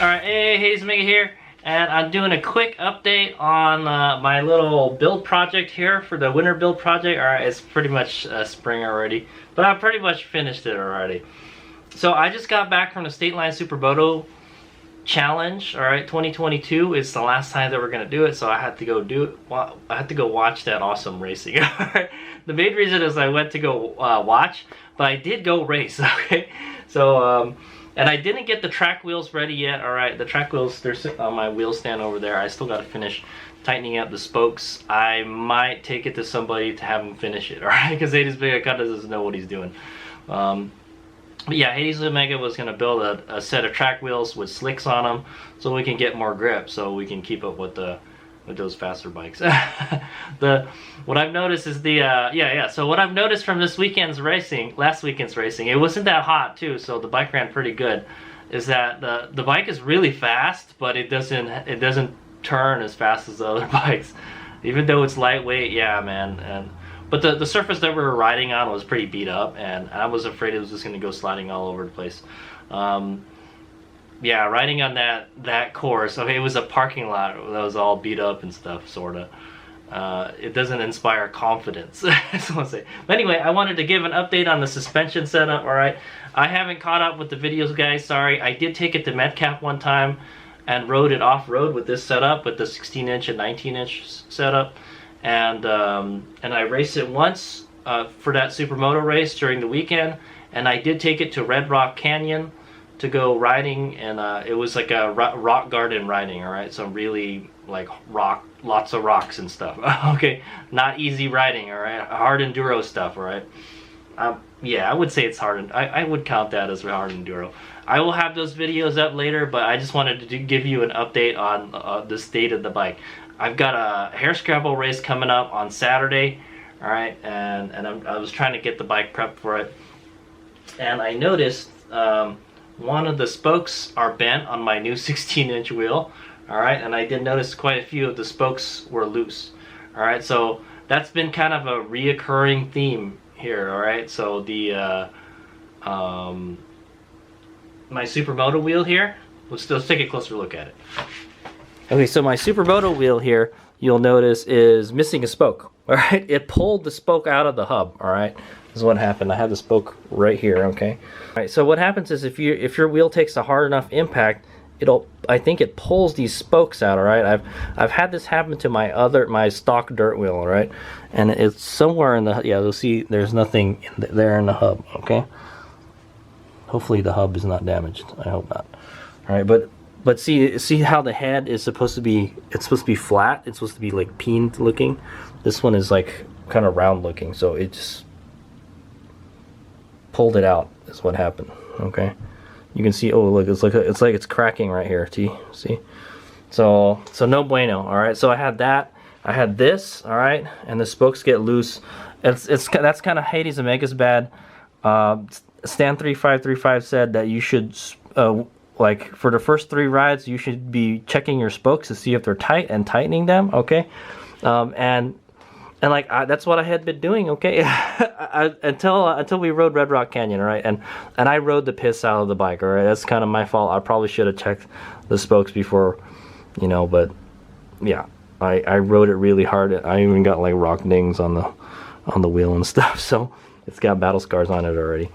Alright, hey, Hades Mega here, and I'm doing a quick update on my little build project here for the winter build project. Alright, it's pretty much spring already, but I pretty much finished it already. So I just got back from the Stateline Supermoto challenge. Alright, 2022 is the last time that we're going to do it, so I had to go do it. Well, I had to go watch that awesome racing. Alright, the main reason is I went to go watch, but I did go race, okay? So, and I didn't get the track wheels ready yet. Alright, the track wheels, they're sitting on my wheel stand over there. I still got to finish tightening up the spokes. I might take it to somebody to have him finish it, alright? Because Hades Mega kind of doesn't know what he's doing. But yeah, Hades Mega was going to build a set of track wheels with slicks on them so we can get more grip, so we can keep up with those faster bikes. What I've noticed is so what I've noticed from this weekend's racing, last weekend's racing, it wasn't that hot too, so the bike ran pretty good, is that the bike is really fast, but it doesn't turn as fast as the other bikes, even though it's lightweight. Yeah, man. But the surface that we were riding on was pretty beat up, and I was afraid it was just going to go sliding all over the place. Yeah, riding on that course, okay, it was a parking lot that was all beat up and stuff, sorta. It doesn't inspire confidence, that's what I say. But anyway, I wanted to give an update on the suspension setup, alright? I haven't caught up with the videos, guys, sorry. I did take it to Metcalf one time and rode it off-road with this setup, with the 16-inch and 19-inch setup. And I raced it once for that Supermoto race during the weekend, and I did take it to Redrock Canyon to go riding, and it was like a rock garden riding, alright? So really like lots of rocks and stuff. Okay, not easy riding, alright? Hard enduro stuff, alright? Yeah, I would say it's hard. I would count that as hard enduro. I will have those videos up later, but I just wanted to give you an update on the state of the bike. I've got a hair scrabble race coming up on Saturday, alright? And I was trying to get the bike prepped for it, and I noticed one of the spokes are bent on my new 16-inch wheel, alright, and I did notice quite a few of the spokes were loose, alright, so that's been kind of a reoccurring theme here, alright. So the my Supermoto wheel here, let's take a closer look at it. Okay, so my Supermoto wheel here, you'll notice, is missing a spoke, alright. It pulled the spoke out of the hub, alright. This is what happened. I have the spoke right here, okay? Alright, so what happens is if your wheel takes a hard enough impact, I think it pulls these spokes out, alright? I've had this happen to my stock dirt wheel, alright? And it's somewhere in the, yeah, you'll see there's nothing there in the hub, okay? Hopefully the hub is not damaged. I hope not. Alright, but see how the head is supposed to be, it's supposed to be flat, it's supposed to be like peened looking. This one is like kind of round looking, so it just pulled it out is what happened. Okay, you can see, oh look, it's like it's cracking right here. See, so no bueno. All right, so I had that, I had this, all right, and the spokes get loose. That's kind of Hades Omega's bad. Stan 3535 said that you should like for the first 3 rides you should be checking your spokes to see if they're tight and tightening them, okay? And like that's what I had been doing, okay? until we rode Redrock Canyon, all right? And I rode the piss out of the bike, all right? That's kind of my fault. I probably should have checked the spokes before, you know, but yeah, I rode it really hard. I even got like rock dings on the wheel and stuff, so it's got battle scars on it already.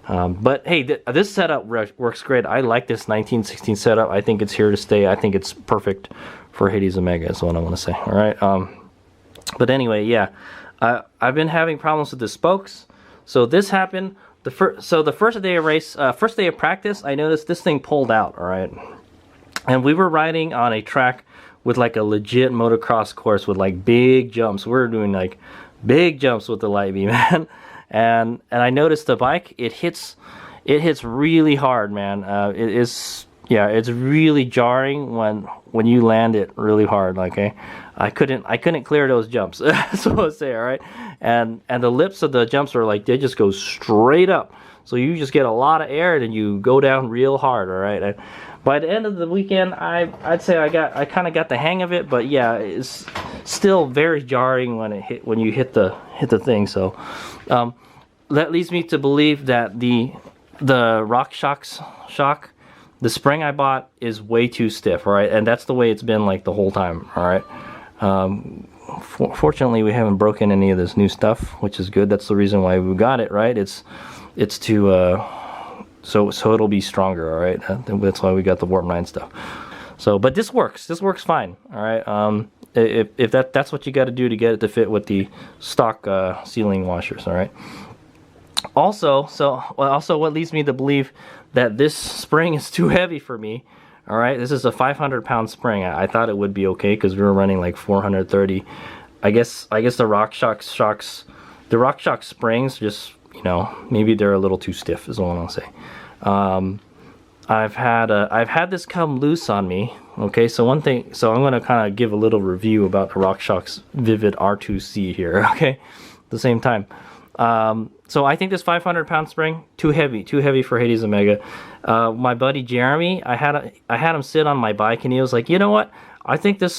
But hey, this setup works great. I like this 1916 setup. I think it's here to stay. I think it's perfect for Hades Omega is what I want to say, all right? But anyway, yeah, I've been having problems with the spokes. So this happened the first day of race, first day of practice. I noticed this thing pulled out. All right, And we were riding on a track with like a legit motocross course with like big jumps. We were doing like big jumps with the light beam, man. And I noticed the bike, it hits really hard, man. It's really jarring when you land it really hard. Okay, I couldn't clear those jumps. So I'll say, all right. And the lips of the jumps are like, they just go straight up. So you just get a lot of air and then you go down real hard. All right. And by the end of the weekend, I'd say I kind of got the hang of it, but yeah, it's still very jarring when you hit the thing. So that leads me to believe that the Rockshox shock, the spring I bought, is way too stiff, all right? And that's the way it's been like the whole time, all right? Fortunately, we haven't broken any of this new stuff, which is good. That's the reason why we got it, right? It's to so it'll be stronger, all right? That's why we got the Warp 9 stuff. So, but this works fine, all right? If that's what you got to do to get it to fit with the stock sealing washers, all right? Also, what leads me to believe that this spring is too heavy for me. All right, this is a 500-pound spring. I thought it would be okay because we were running like 430. I guess the Rockshox springs, just, you know, maybe they're a little too stiff is all I'll say. I've had this come loose on me. Okay, so I'm going to kind of give a little review about the Rockshox Vivid R2C here. Okay, at the same time. So I think this 500-pound spring, too heavy for Hades Omega. My buddy Jeremy, I had him sit on my bike, and he was like, you know what? I think this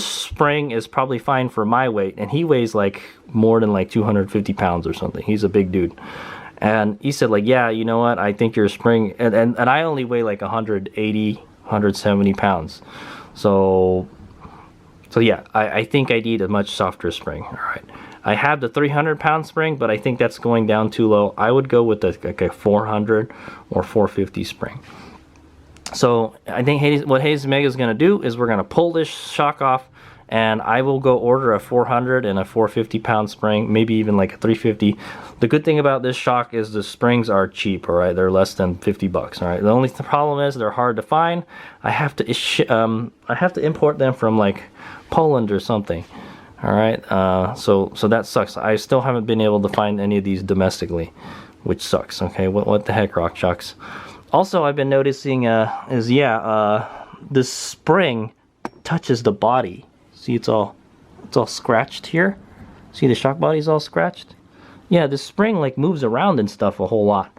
spring is probably fine for my weight, and he weighs like more than like 250 pounds or something. He's a big dude, and he said like, yeah, you know what? I think your spring, and I only weigh like 180, 170 pounds, so yeah, I think I need a much softer spring. All right. I have the 300-pound spring, but I think that's going down too low. I would go with like a 400 or 450 spring. So I think what Hades Omega is going to do is we're going to pull this shock off, and I will go order a 400 and a 450-pound spring, maybe even like a 350. The good thing about this shock is the springs are cheap, all right? They're less than 50 bucks, all right? The only problem is they're hard to find. I have to import them from like Poland or something. All right, so that sucks. I still haven't been able to find any of these domestically, which sucks. Okay, what the heck, Rockshox? Also, I've been noticing this spring touches the body. See, it's all scratched here. See, the shock body's all scratched. Yeah, the spring like moves around and stuff a whole lot.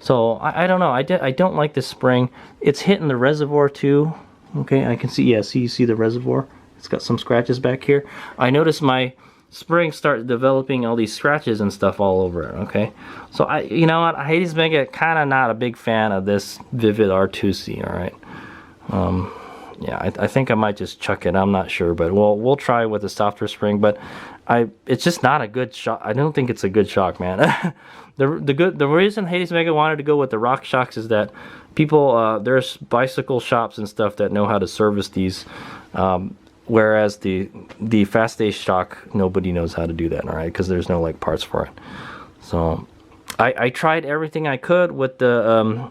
So I don't know. I don't like this spring. It's hitting the reservoir too. Okay, I can see. Yeah, you see the reservoir. It's got some scratches back here. I noticed my spring start developing all these scratches and stuff all over it. Okay, so you know what, Hades Omega, kind of not a big fan of this Vivid R2C. All right, yeah, I think I might just chuck it. I'm not sure, but we'll try with a softer spring. But it's just not a good shock. I don't think it's a good shock, man. The reason Hades Omega wanted to go with the Rockshox is that people, there's bicycle shops and stuff that know how to service these. Whereas the Fast Ace shock, nobody knows how to do that, all right? Because there's no like parts for it. So I tried everything I could with the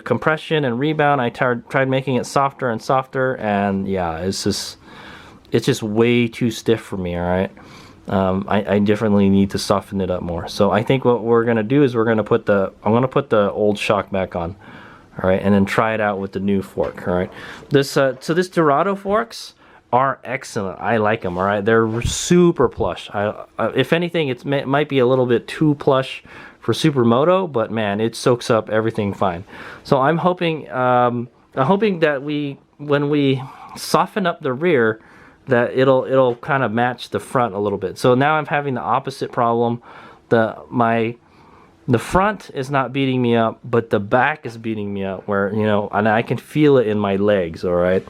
compression and rebound. I tried making it softer and softer, and yeah, it's just way too stiff for me, all right? I definitely need to soften it up more. So I think what we're gonna do is I'm gonna put the old shock back on, all right, and then try it out with the new fork, all right? This Dorado forks are excellent. I like them, all right? They're super plush. If anything, it might be a little bit too plush for Supermoto, but man, it soaks up everything fine. So I'm hoping that when we soften up the rear, that it'll kind of match the front a little bit. So now I'm having the opposite problem. The front is not beating me up, but the back is beating me up, where, you know, and I can feel it in my legs, all right?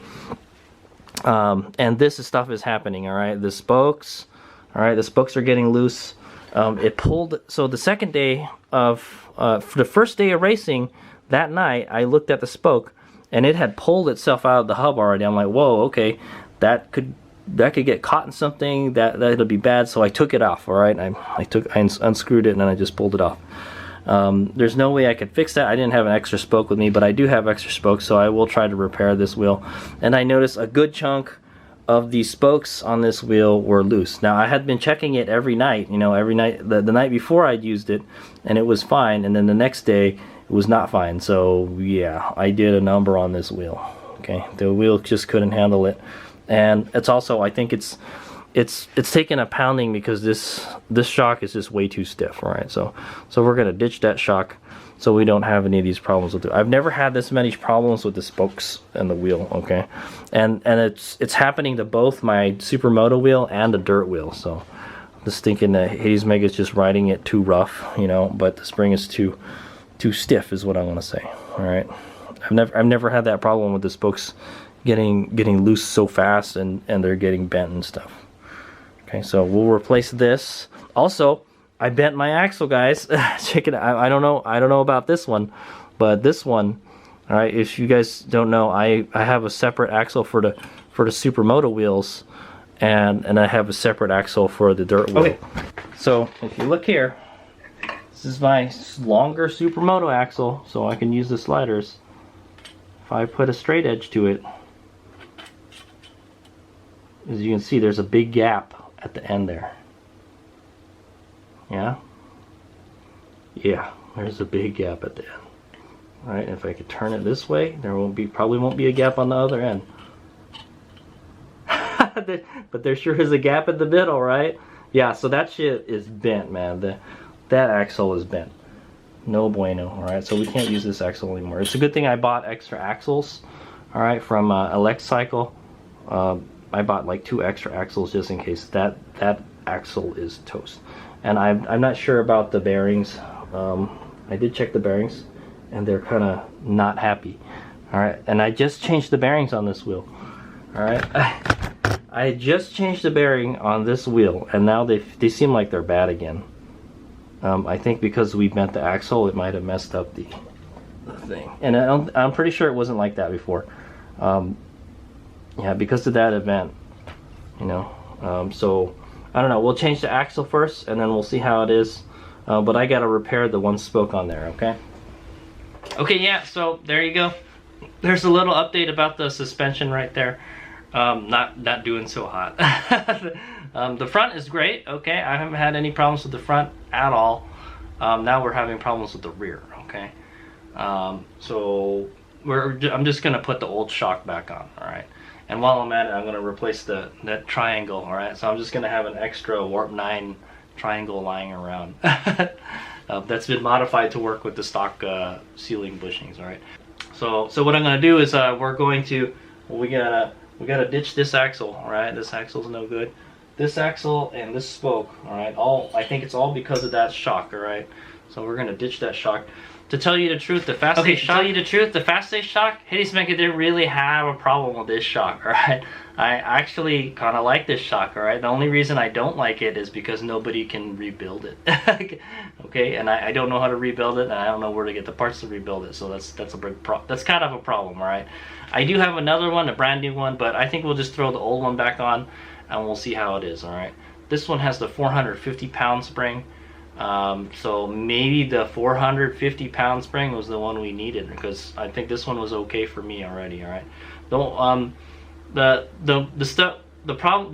And this stuff is happening, all right? The spokes are getting loose. It pulled, so the second day of, for the first day of racing, that night, I looked at the spoke, and it had pulled itself out of the hub already. I'm like, whoa, okay, that could get caught in something, that'll be bad. So I took it off, all right? I unscrewed it, and then I just pulled it off. There's no way I could fix that. I didn't have an extra spoke with me, but I do have extra spokes, so I will try to repair this wheel. And I noticed a good chunk of the spokes on this wheel were loose. Now I had been checking it every night, you know, every night, the night before I'd used it, and it was fine, and then the next day it was not fine. So yeah, I did a number on this wheel. Okay, the wheel just couldn't handle it. And it's also, I think it's taking a pounding because this shock is just way too stiff. All right, so we're gonna ditch that shock so we don't have any of these problems with it. I've never had this many problems with the spokes and the wheel. Okay, and it's happening to both my Supermoto wheel and the dirt wheel. So I'm just thinking that Hades Mega is just riding it too rough, you know, but the spring is too stiff is what I want to say. All right, I've never had that problem with the spokes getting loose so fast and they're getting bent and stuff. Okay, so we'll replace this. Also, I bent my axle, guys. Check it out. I don't know about this one, but this one, all right, if you guys don't know, I have a separate axle for the Supermoto wheels, and I have a separate axle for the dirt wheel. Okay, so if you look here, this is my longer Supermoto axle, so I can use the sliders. If I put a straight edge to it, as you can see, there's a big gap at the end there. Yeah, there's a big gap at the end. All right, if I could turn it this way, there probably won't be a gap on the other end. But there sure is a gap at the middle, right? Yeah, so that shit is bent, man. That axle is bent. No bueno. All right, so we can't use this axle anymore. It's a good thing I bought extra axles. All right, from Cycle. I bought like 2 extra axles just in case that axle is toast. And I'm not sure about the bearings. I did check the bearings, and they're kind of not happy. All right, and I just changed the bearings on this wheel. All right, I just changed the bearing on this wheel, and now they seem like they're bad again. I think because we bent the axle, it might have messed up the thing. And I'm pretty sure it wasn't like that before. Yeah, because of that event, you know. So I don't know, we'll change the axle first and then we'll see how it is. But I gotta repair the one spoke on there, okay? Okay, yeah, so there you go. There's a little update about the suspension right there. Not doing so hot. The front is great, okay? I haven't had any problems with the front at all. Now we're having problems with the rear, okay? So I'm just gonna put the old shock back on, all right? And while I'm at it, I'm going to replace that triangle, all right? So I'm just going to have an extra Warp 9 triangle lying around. That's been modified to work with the stock ceiling bushings, all right? So what I'm going to do is we gotta ditch this axle, all right? This axle's no good. This axle and this spoke, all right? I think it's all because of that shock, all right? So we're going to ditch that shock. To tell you the truth, the fast-stage shock, Hades Mega didn't really have a problem with this shock, alright? I actually kind of like this shock, alright? The only reason I don't like it is because nobody can rebuild it. Okay, and I don't know how to rebuild it, and I don't know where to get the parts to rebuild it, so that's a big that's kind of a problem, alright? I do have another one, a brand new one, but I think we'll just throw the old one back on, and we'll see how it is, alright? This one has the 450-pound spring. So maybe the 450-pound spring was the one we needed, because I think this one was okay for me already. All right. The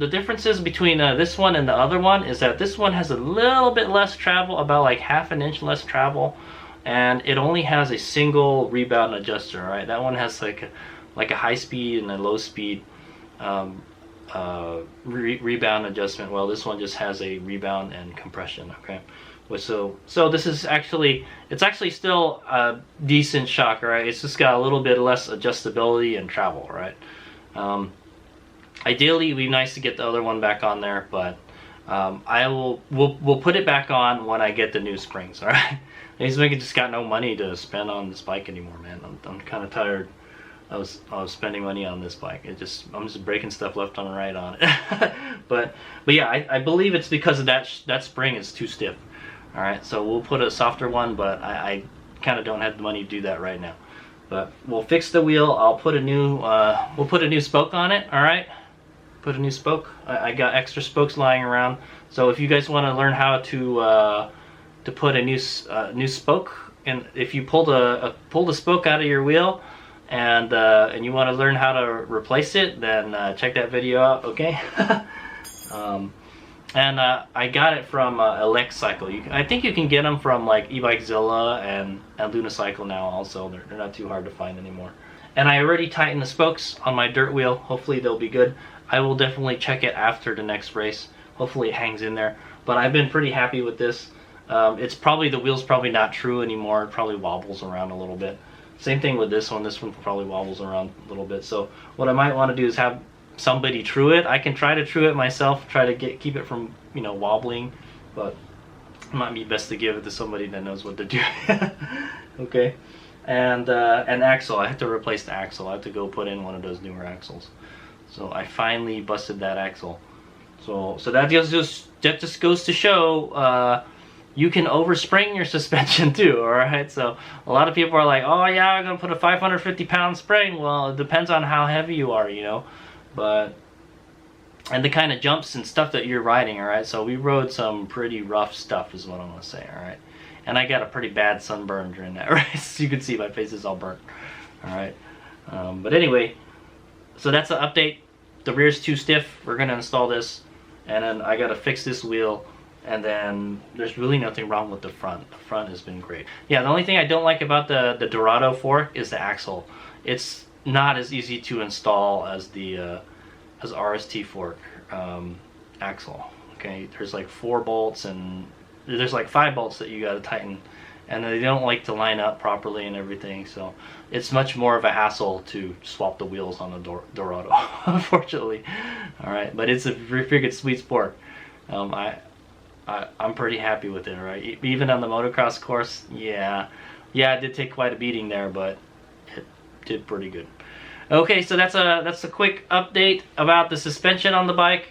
differences between this one and the other one is that this one has a little bit less travel, about like ½ an inch less travel, and it only has a single rebound adjuster. All right. That one has like a high speed and a low speed rebound adjustment. Well, this one just has a rebound and compression. Okay. So this is actually still a decent shock, right? It's just got a little bit less adjustability and travel, right? Ideally, it'd be nice to get the other one back on there, but we'll put it back on when I get the new springs, all right? Hades Mega just got no money to spend on this bike anymore, man. I'm kind of tired. I was spending money on this bike. I'm just breaking stuff left and right on it. but yeah, I believe it's because of that spring is too stiff. All right, so we'll put a softer one, but I kind of don't have the money to do that right now. But we'll fix the wheel. I'll put we'll put a new spoke on it. All right, put a new spoke. I got extra spokes lying around. So if you guys want to learn how to to put a new spoke, and if you pull the spoke out of your wheel, and you want to learn how to replace it, then check that video out. Okay. And I got it from Electcycle. I think you can get them from like eBikeZilla and Lunicycle now also. They're not too hard to find anymore. And I already tightened the spokes on my dirt wheel. Hopefully they'll be good. I will definitely check it after the next race. Hopefully it hangs in there. But I've been pretty happy with this. It's probably, the wheel's probably not true anymore. It probably wobbles around a little bit. Same thing with this one. This one probably wobbles around a little bit. So what I might want to do is have somebody true it. I can try to true it myself, try to keep it from, you know, wobbling, but it might be best to give it to somebody that knows what to do. Okay. And axle, I have to replace the axle. I have to go put in one of those newer axles. So I finally busted that axle. So that just goes to show you can overspring your suspension too. All right. So a lot of people are like, oh yeah, I'm gonna put a 550-pound spring. Well, it depends on how heavy you are, you know. But and the kind of jumps and stuff that you're riding, all right? So we rode some pretty rough stuff is what I'm gonna say, all right? And I got a pretty bad sunburn during that race. You can see my face is all burnt, all right? But anyway, so that's the update. The rear's too stiff. We're gonna install this, and then I gotta fix this wheel, and then there's really nothing wrong with the front. The front has been great. Yeah, the only thing I don't like about the Dorado fork is the axle. It's not as easy to install as the as RST fork axle. Okay, there's like 4 bolts, and there's like 5 bolts that you got to tighten, and they don't like to line up properly and everything. So it's much more of a hassle to swap the wheels on the Dorado, unfortunately. All right, but it's a freaking sweet sport. I'm pretty happy with it. Right, even on the motocross course, yeah, it did take quite a beating there, but it did pretty good. Okay, so that's a quick update about the suspension on the bike.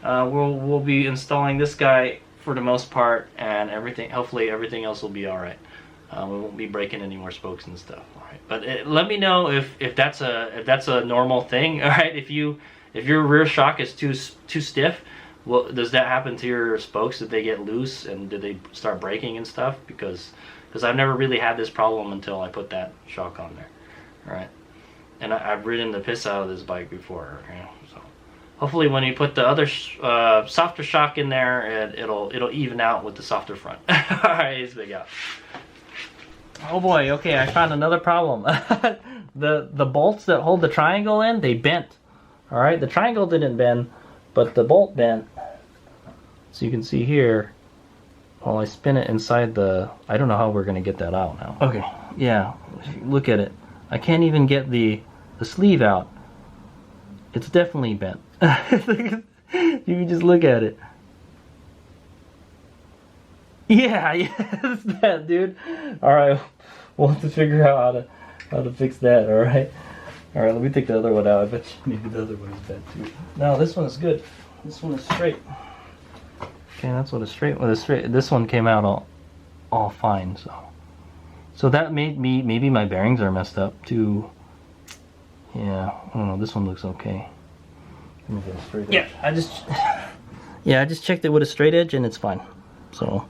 We'll be installing this guy for the most part, and everything. Hopefully, everything else will be all right. We won't be breaking any more spokes and stuff. All right, but let me know if that's a normal thing. All right, if your rear shock is too stiff, well, does that happen to your spokes? Did they get loose and did they start breaking and stuff? Because I've never really had this problem until I put that shock on there. All right. And I've ridden the piss out of this bike before, okay? So hopefully when you put the other softer shock in there, it'll even out with the softer front. All right, it's big out. Oh boy, okay, I found another problem. the bolts that hold the triangle in, they bent. All right, the triangle didn't bend, but the bolt bent. So you can see here, while I spin it inside I don't know how we're gonna get that out now. Okay, yeah, look at it. I can't even get the sleeve out. It's definitely bent. You can just look at it. Yeah, it's bent, dude. All right, we'll have to figure out how to fix that. All right, let me take the other one out. I bet you maybe the other one is bent too. No, this one is good. This one is straight. Okay, that's what a straight one is. Straight. This one came out all fine. So that made me, maybe my bearings are messed up too. Yeah, I don't know, this one looks okay. Let me get a straight edge. I just checked it with a straight edge and it's fine. So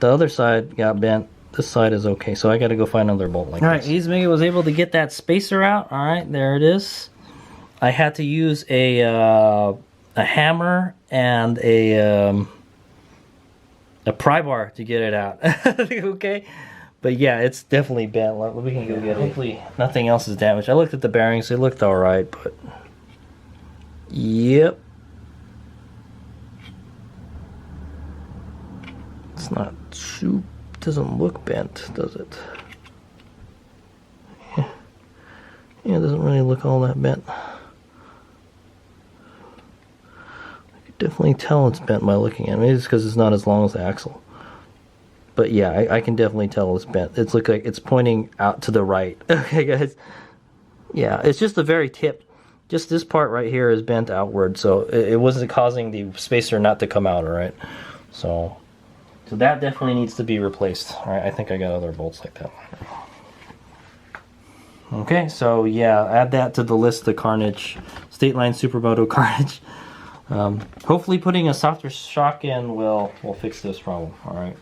the other side got bent. This side is okay. So I got to go find another bolt like this. All right, Ismega was able to get that spacer out. All right, there it is. I had to use a hammer and a pry bar to get it out. Okay. But yeah, it's definitely bent. We can go get it. Hopefully nothing else is damaged. I looked at the bearings, they looked alright, but yep. It's not too, doesn't look bent, does it? Yeah, it doesn't really look all that bent. I could definitely tell it's bent by looking at it. Maybe it's because it's not as long as the axle. But yeah, I can definitely tell it's bent. It's like it's pointing out to the right. Okay, guys. Yeah, it's just the very tip. Just this part right here is bent outward, so it wasn't causing the spacer not to come out, all right? So that definitely needs to be replaced. All right, I think I got other bolts like that. Okay, so yeah, add that to the list, the Carnage, Stateline Supermoto Carnage. Hopefully putting a softer shock in will fix this problem, all right?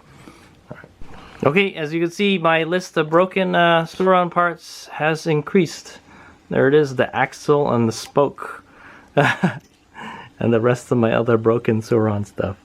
Okay, as you can see, my list of broken Sauron parts has increased. There it is, the axle and the spoke. And the rest of my other broken Sauron stuff.